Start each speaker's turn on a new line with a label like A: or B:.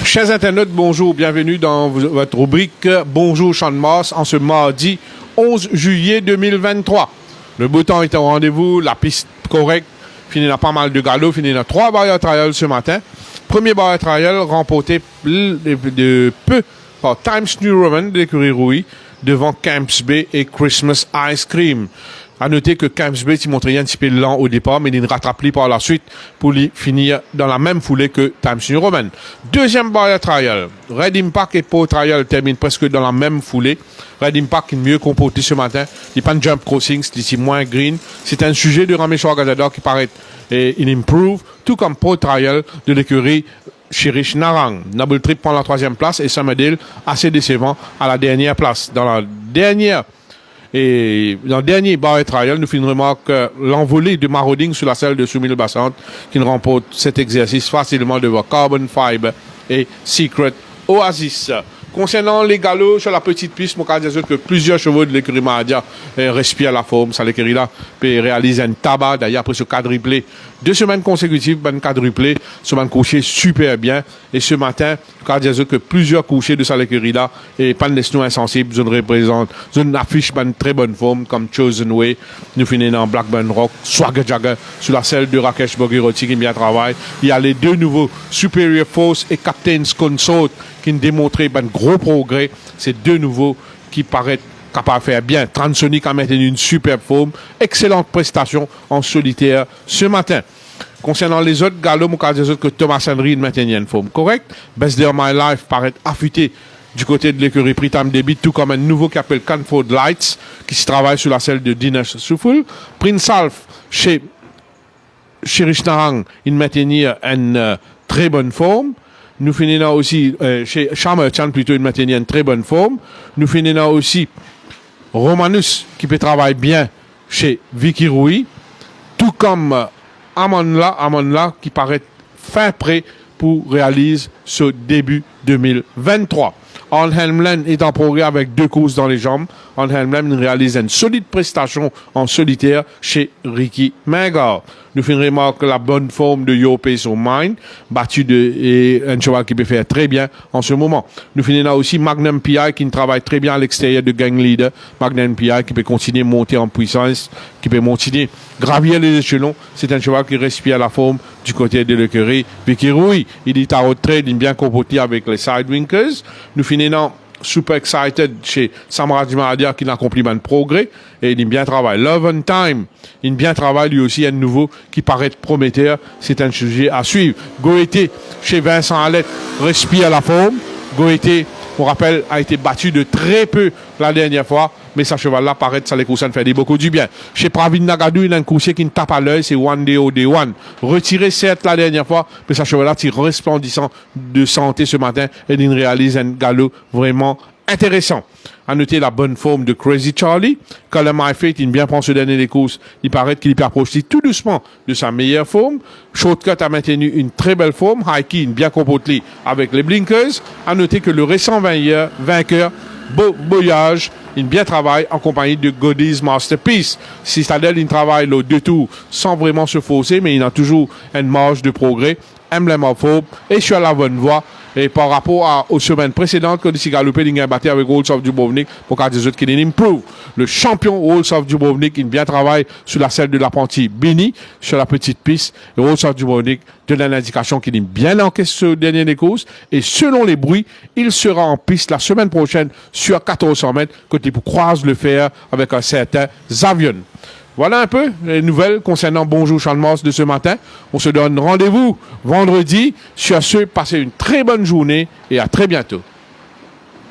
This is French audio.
A: Chers internautes, bonjour, bienvenue dans votre rubrique Bonjour Champ de Mars en ce mardi 11 juillet 2023. Le beau temps est au rendez-vous, la piste correcte, fini dans pas mal de galops, fini dans 3 barrières trials ce matin. Premier barrière trial remporté de peu par Times New Roman de l'écurie Rouy devant Camps Bay et Christmas Ice Cream. À noter que Camps Bay s'y montrait un petit peu lent au départ, mais il rattrape par la suite pour finir dans la même foulée que Times New Roman. Deuxième barrière trial. Red Impact et Pau Trial terminent presque dans la même foulée. Red Impact est mieux comporté ce matin. Il n'y a pas de jump crossing, c'est moins green. C'est un sujet de Raméchoir Gazador qui paraît il improve, tout comme Pau Trial de l'écurie Chirish Narang. Double Trip prend la 3e place et Summerdale assez décevant à la dernière place. Dans le dernier barrière trial, nous finirons que l'envolée de marauding sur la selle de Soumil Bassante qui nous remporte cet exercice facilement devant Carbon Fiber et Secret Oasis. Concernant les galops sur la petite piste, je peux dire que plusieurs chevaux de l'écurie Mahadia respirent la forme. Ça, l'écurie là peut réaliser un tabac. D'ailleurs, après ce quadruplé, 2 semaines consécutives, ben quadruplé, semaine couché super bien. Et ce matin, je peux dire que plusieurs couchés de ça, l'écurie là, et pas de laisse-nous insensibles, une affiche ben très bonne forme, comme Chosen Way. Nous finissons dans Blackburn Rock, Swagger Jagger, sur la selle de Rakesh Bogiroti qui bien travaille. Il y a les 2 nouveaux Superior Force et Captain's Consort qui ont démontré un gros progrès. C'est 2 nouveaux qui paraissent capables de faire bien. Transonic a maintenu une superbe forme. Excellente prestation en solitaire ce matin. Concernant les autres galops, je peux dire que Thomas Henry maintient une forme correcte. Best Day of My Life paraît affûté du côté de l'écurie Pritam Debit, tout comme un nouveau qui s'appelle Canford Lights, qui se travaille sur la selle de Dinesh Soufoul. Prince Alf, chez Rishnarang, il maintient une très bonne forme. Nous finissons aussi chez Chamerchan, plutôt, il maintient une très bonne forme. Nous finissons aussi Romanus, qui peut travailler bien chez Vicky Rouy, tout comme Amonla, qui paraît fin prêt pour réaliser ce début 2023. Arnhem est en progrès avec 2 courses dans les jambes. Arnhem réalise une solide prestation en solitaire chez Ricky Mangard. Nous finirons avec la bonne forme de Yo Pace of Mind, battu et un cheval qui peut faire très bien en ce moment. Nous finirons aussi Magnum PI qui travaille très bien à l'extérieur de Gang Leader. Magnum PI qui peut continuer à monter en puissance, qui peut continuer à gravir les échelons. C'est un cheval qui respire la forme du côté de l'écurie Vicky Rouy. Il est à retraite, il est bien comporté avec les Sidewinkers. Nous finissons super excited chez Samraj Mahadia qui accomplit un progrès et il bien travaille. Love and Time, il bien travaille lui aussi, un nouveau qui paraît prometteur. C'est un sujet à suivre. Goethe chez Vincent Alette respire la forme. Goethe, on rappelle, a été battu de très peu la dernière fois, mais sa cheval-là paraît, ça les coussins fait beaucoup du bien. Chez Pravin Nagadou, il a un coussier qui ne tape à l'œil, c'est One Day Day One. Retiré certes la dernière fois, mais sa cheval-là est resplendissant de santé ce matin et il réalise un galop vraiment intéressant. À noter la bonne forme de Crazy Charlie. Quand le My Fate, il bien prend ce dernier des courses, il paraît qu'il peut approcher tout doucement de sa meilleure forme. Shortcut a maintenu une très belle forme. Haiki, bien comporté avec les blinkers. À noter que le récent vainqueur, Boyage, il bien travaille en compagnie de Goddy's Masterpiece. Citadel, il travaille le 2 tours sans vraiment se forcer, mais il a toujours une marge de progrès. Emblem of Hope et sur la bonne voie. Et par rapport aux semaines précédentes, quand il galopé, il a battu avec Rolls of Dubrovnik pour qu'il y ait des autres qui improve. Le champion Rolls of Dubrovnik, il bien travaille sur la selle de l'apprenti Bini, sur la petite piste. Et Rolls of Dubrovnik donne l'indication qu'il est bien encaissé ce dernier des courses. Et selon les bruits, il sera en piste la semaine prochaine sur 1400 mètres, côté pour croise le fer avec un certain Zavion. Voilà un peu les nouvelles concernant Bonjour Champ de Mars de ce matin. On se donne rendez-vous vendredi. Sur ce, passez une très bonne journée et à très bientôt.